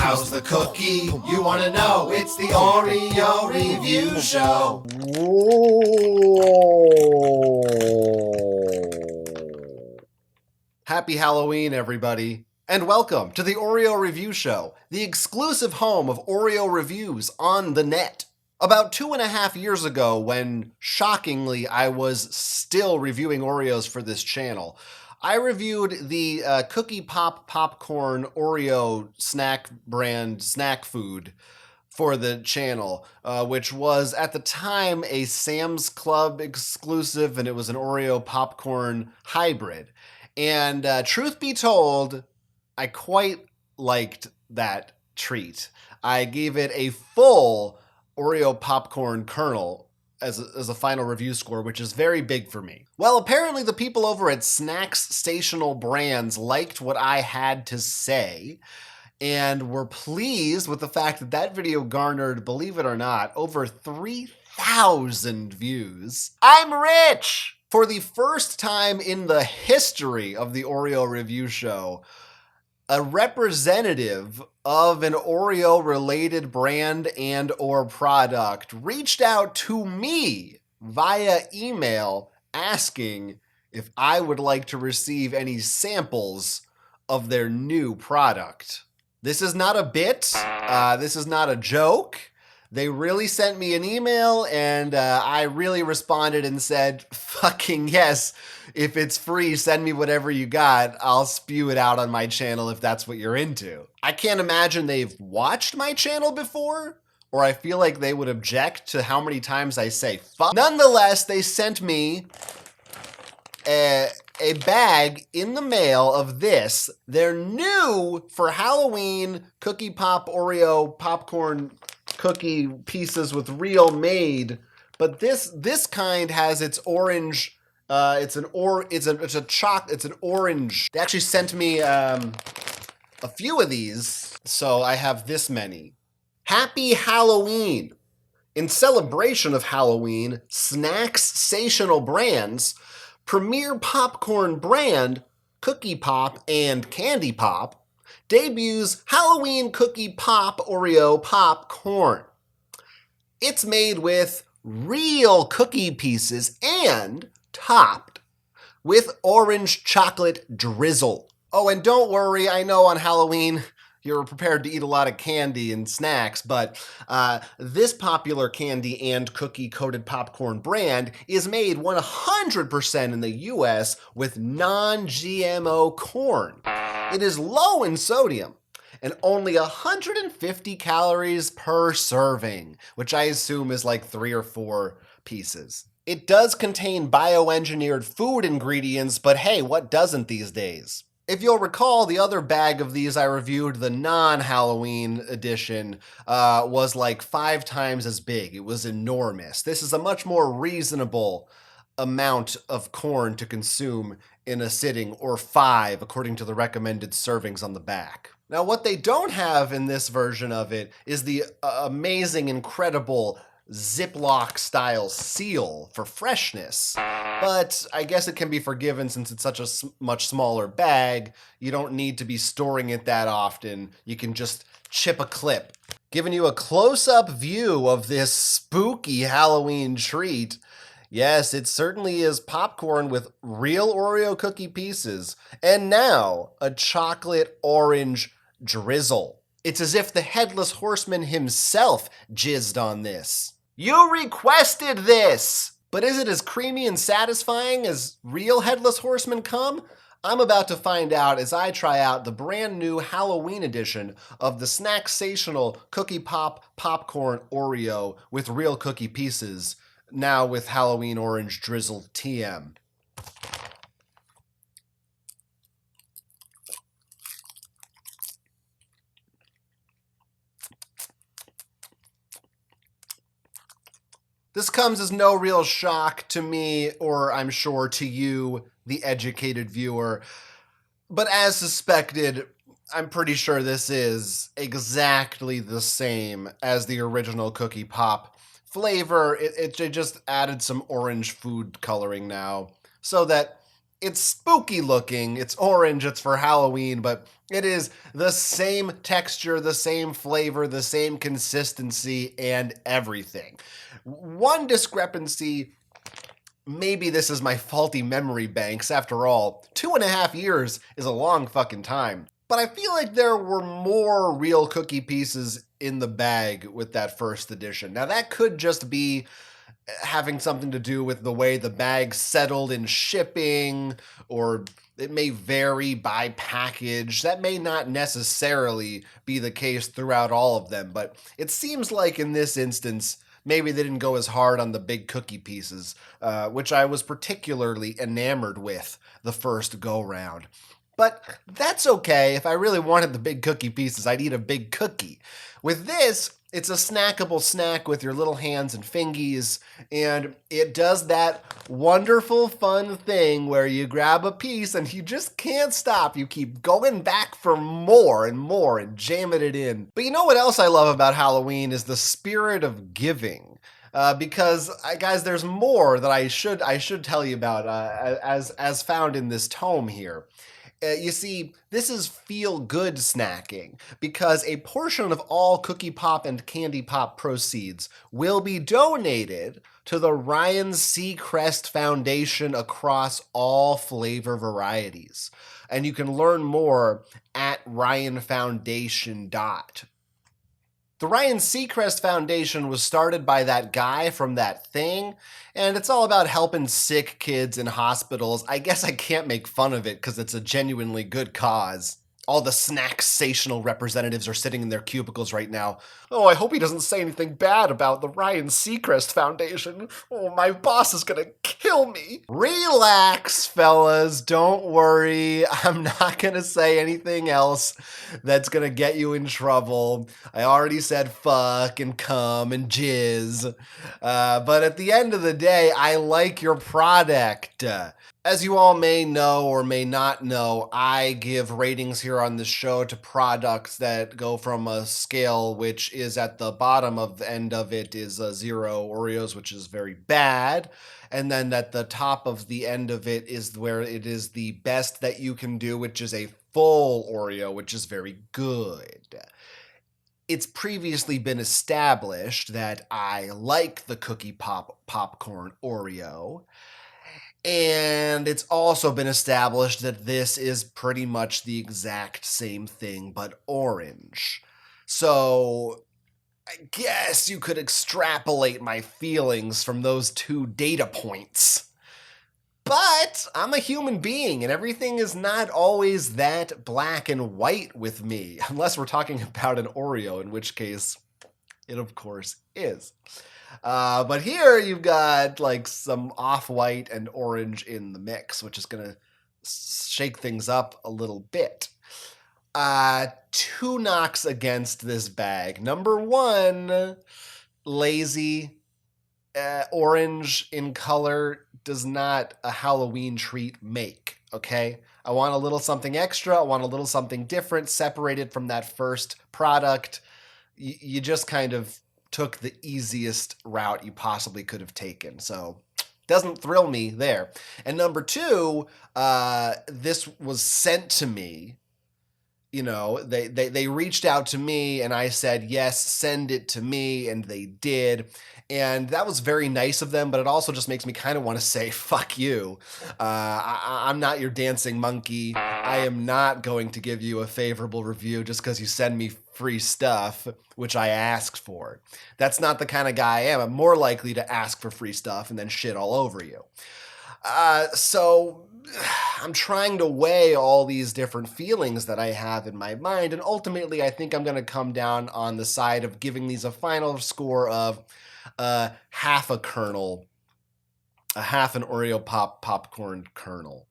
How's the cookie? You wanna know? It's the Oreo Review Show. Happy Halloween, everybody, and welcome to the Oreo Review Show, the exclusive home of Oreo reviews on the net. About 2.5 years ago, when shockingly I was still reviewing Oreos for this channel, I reviewed the Cookie Pop Popcorn Oreo snack brand snack food for the channel, which was at the time a Sam's Club exclusive, and it was an Oreo popcorn hybrid. And truth be told, I quite liked that treat. I gave it a full Oreo popcorn kernel as a final review score, which is very big for me. Well, apparently the people over at Snacks Stational Brands liked what I had to say and were pleased with the fact that that video garnered, believe it or not, over 3,000 views. I'm rich! For the first time in the history of the Oreo Review Show, a representative of an Oreo-related brand and or product reached out to me via email asking if I would like to receive any samples of their new product. This is not a bit. This is not a joke. They really sent me an email, and I really responded and said, fucking yes, if it's free, send me whatever you got. I'll spew it out on my channel if that's what you're into. I can't imagine they've watched my channel before, or I feel like they would object to how many times I say fuck. Nonetheless, they sent me a bag in the mail of this, their new for Halloween Cookie Pop Oreo popcorn cookie pieces with real made, but this kind has its orange. It's an orange. They actually sent me a few of these, so I have this many. Happy Halloween! In celebration of Halloween, Snacks Stational Brands premier popcorn brand Cookie Pop and Candy Pop debuts Halloween Cookie Pop Oreo popcorn. It's made with real cookie pieces and topped with orange chocolate drizzle. Oh, and don't worry, I know on Halloween you're prepared to eat a lot of candy and snacks, but this popular candy and cookie-coated popcorn brand is made 100% in the US with non-GMO corn. It is low in sodium and only 150 calories per serving, which I assume is like 3 or 4 pieces. It does contain bioengineered food ingredients, but hey, what doesn't these days? If you'll recall, the other bag of these I reviewed, the non-Halloween edition, was like 5 times as big. It was enormous. This is a much more reasonable amount of corn to consume in a sitting, or 5 according to the recommended servings on the back. Now, what they don't have in this version of it is the amazing, incredible Ziploc style seal for freshness, but I guess it can be forgiven since it's such a much smaller bag. You don't need to be storing it that often. You can just chip a clip. Giving you a close-up view of this spooky Halloween treat. Yes, it certainly is popcorn with real Oreo cookie pieces, and now a chocolate orange drizzle. It's as if the Headless Horseman himself jizzed on this. You requested this! But is it as creamy and satisfying as real Headless Horsemen come? I'm about to find out as I try out the brand new Halloween edition of the Snacks Stational Cookie Pop Popcorn Oreo with real cookie pieces, now with Halloween Orange Drizzle TM. This comes as no real shock to me, or I'm sure to you, the educated viewer. But as suspected, I'm pretty sure this is exactly the same as the original Cookie Pop flavor. It just added some orange food coloring now so that It's spooky looking, it's orange, it's for Halloween, but it is the same texture, the same flavor, the same consistency, and everything. One discrepancy, maybe this is my faulty memory banks. After all, 2.5 years is a long fucking time. But I feel like there were more real cookie pieces in the bag with that first edition. Now, that could just be having something to do with the way the bag settled in shipping, or it may vary by package. That may not necessarily be the case throughout all of them, but it seems like in this instance, maybe they didn't go as hard on the big cookie pieces, which I was particularly enamored with the first go-round. But that's okay. If I really wanted the big cookie pieces, I'd eat a big cookie. With this, it's a snackable snack with your little hands and fingies, and it does that wonderful, fun thing where you grab a piece and you just can't stop. You keep going back for more and more and jamming it in. But you know what else I love about Halloween is the spirit of giving. Because guys, there's more that I should tell you about as found in this tome here. You see, this is feel-good snacking because a portion of all Cookie Pop and Candy Pop proceeds will be donated to the Ryan Seacrest Foundation across all flavor varieties. And you can learn more at ryanfoundation.org. The Ryan Seacrest Foundation was started by that guy from That Thing, and it's all about helping sick kids in hospitals. I guess I can't make fun of it because it's a genuinely good cause. All the snack-sational representatives are sitting in their cubicles right now. Oh, I hope he doesn't say anything bad about the Ryan Seacrest Foundation. Oh, my boss is gonna kill me. Relax, fellas. Don't worry. I'm not gonna say anything else that's gonna get you in trouble. I already said fuck and cum and jizz. But at the end of the day, I like your product. As you all may know or may not know, I give ratings here on this show to products that go from a scale which is at the bottom of the end of it is 0 Oreos, which is very bad. And then at the top of the end of it is where it is the best that you can do, which is a full Oreo, which is very good. It's previously been established that I like the Cookie Pop Popcorn Oreo. And it's also been established that this is pretty much the exact same thing, but orange. So I guess you could extrapolate my feelings from those two data points. But I'm a human being, and everything is not always that black and white with me, unless we're talking about an Oreo, in which case it, of course, is. But here you've got like some off-white and orange in the mix, which is going to shake things up a little bit. Two knocks against this bag. Number one, lazy. Orange in color does not a Halloween treat make, okay? I want a little something extra. I want a little something different, separated from that first product. You just kind of took the easiest route you possibly could have taken. So doesn't thrill me there. And number two, this was sent to me. You know, they reached out to me and I said, yes, send it to me. And they did. And that was very nice of them, but it also just makes me kind of want to say, fuck you. I'm not your dancing monkey. I am not going to give you a favorable review just because you send me free stuff, which I asked for. That's not the kind of guy I am. I'm more likely to ask for free stuff and then shit all over you. So I'm trying to weigh all these different feelings that I have in my mind, and ultimately I think I'm going to come down on the side of giving these a final score of half a kernel, half an Oreo popcorn kernel.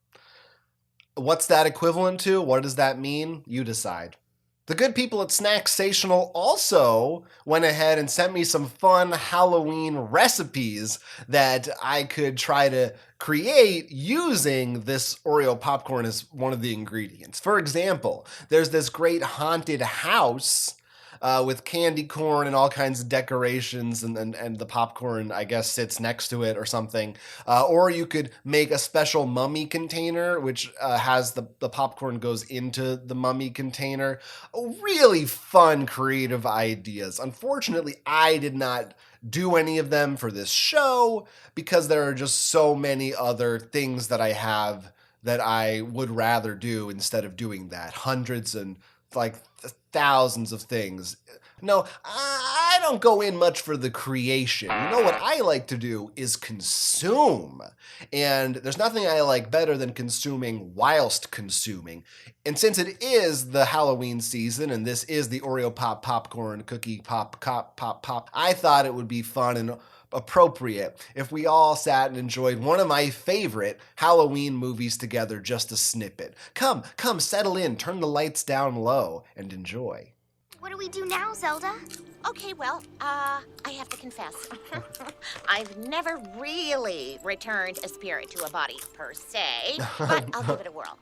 What's that equivalent to? What does that mean? You decide. The good people at Snacksational also went ahead and sent me some fun Halloween recipes that I could try to create using this Oreo popcorn as one of the ingredients. For example, there's this great haunted house with candy corn and all kinds of decorations, and the popcorn, I guess, sits next to it or something. Or you could make a special mummy container, which has the popcorn goes into the mummy container. Really fun, creative ideas. Unfortunately, I did not do any of them for this show because there are just so many other things that I have that I would rather do instead of doing that. Hundreds and like thousands of things. No, I don't go in much for the creation. You know what I like to do is consume. And there's nothing I like better than consuming whilst consuming. And since it is the Halloween season and this is the Oreo Pop Popcorn Cookie Pop, I thought it would be fun and appropriate if we all sat and enjoyed one of my favorite Halloween movies together, just a snippet. Come, settle in, turn the lights down low, and enjoy. What do we do now, Zelda? Okay, well, I have to confess. I've never really returned a spirit to a body per se, but I'll give it a whirl.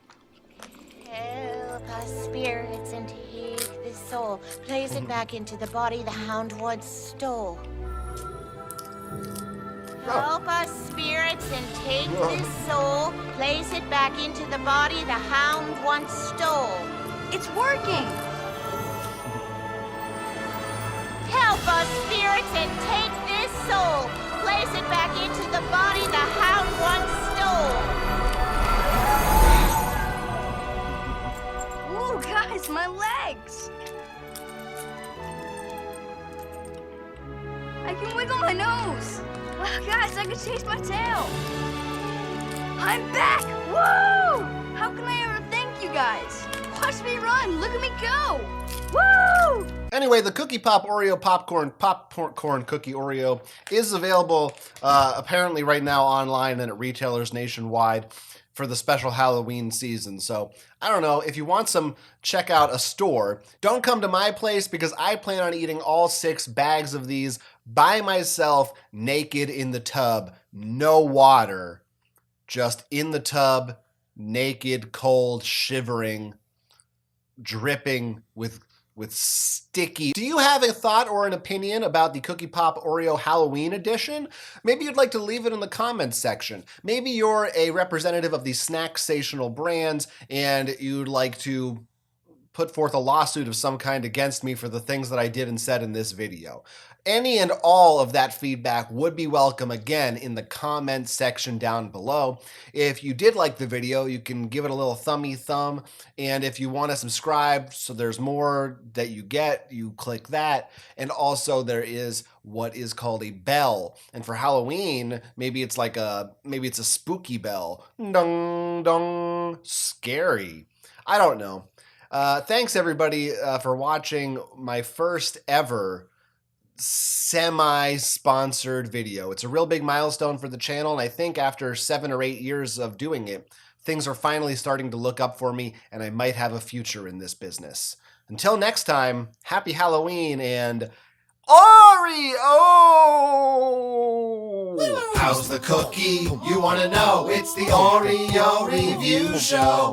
Help us, spirits, and take this soul. Place it back into the body the hound once stole. Help us, spirits, and take this soul. Place it back into the body the hound once stole. It's working! Help us, spirits, and take this soul. Place it back into the body the hound once stole. Whoa, guys, my legs! I can wiggle my nose! Wow, guys, I can taste my tail! I'm back! Woo! How can I ever thank you guys? Watch me run! Look at me go! Woo! Anyway, the Cookie Pop Oreo Popcorn Cookie Oreo is available apparently right now online and at retailers nationwide for the special Halloween season. So I don't know, if you want some, check out a store. Don't come to my place because I plan on eating all 6 bags of these by myself, naked in the tub, no water, just in the tub, naked, cold, shivering, dripping with sticky. Do you have a thought or an opinion about the Cookie Pop Oreo Halloween edition? Maybe you'd like to leave it in the comments section. Maybe you're a representative of the snack-sational brands and you'd like to put forth a lawsuit of some kind against me for the things that I did and said in this video. Any and all of that feedback would be welcome, again, in the comment section down below. If you did like the video, you can give it a little thummy thumb, and if you want to subscribe so there's more that you get, you click that. And also there is what is called a bell, and for Halloween, maybe it's a spooky bell. Dong dong, scary. I don't know. Thanks everybody for watching my first ever semi-sponsored video. It's a real big milestone for the channel, and I think after 7 or 8 years of doing it, things are finally starting to look up for me, and I might have a future in this business. Until next time, happy Halloween, and Oreo! How's the cookie? You wanna know? It's the Oreo Review Show.